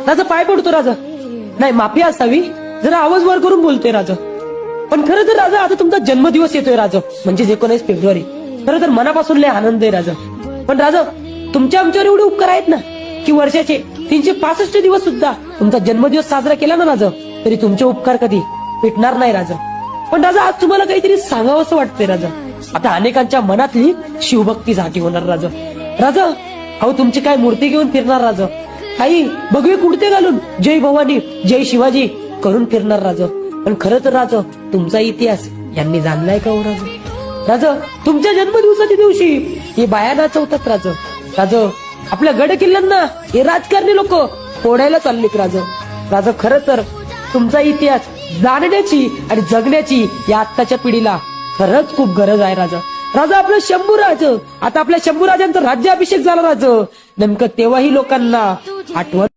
राजा पाय पडतो राजा. नाही माफी असावी, जरा आवाज वर करून बोलतोय राजा. पण खरं तर राजा आता तुमचा जन्मदिवस येतोय राजा, म्हणजे 19 फेब्रुवारी. खरं तर मनापासून लय आनंद आहे राजा. पण राजा तुमच्या आमच्यावर एवढे उपकार आहेत ना की वर्षाचे 365 दिवस सुद्धा तुमचा जन्मदिवस साजरा केला ना राजा, तरी तुमचे उपकार कधी भेटणार नाही राजा. पण राजा आज तुम्हाला काहीतरी सांगावं असं वाटतंय राजा. आता अनेकांच्या मनातली शिवभक्ती जागी होणार राजा. राजा अहो तुमची काय मूर्ती घेऊन फिरणार राजा, आई भगवे कुडते घालून जय भवानी जय शिवाजी करून फिरणार राजा. पण खरं तर राजा तुमचा इतिहास यांनी जाणलाय का हो राजा? राजा तुमच्या जन्मदिवसाच्या दिवशी हे बाया नाचवतात राजा. राजा आपल्या गड किल्ल्यांना हे राजकारणी लोक फोडायला चाललेत राजा. राजा खरं तर तुमचा इतिहास जाणण्याची आणि जगण्याची या आत्ताच्या पिढीला खरंच खूप गरज आहे राजा. राजा आपलं शंभूराज, आता आपल्या शंभूराजांचा राज्याभिषेक झाला राजा. नेमकं तेव्हाही लोकांना आठवण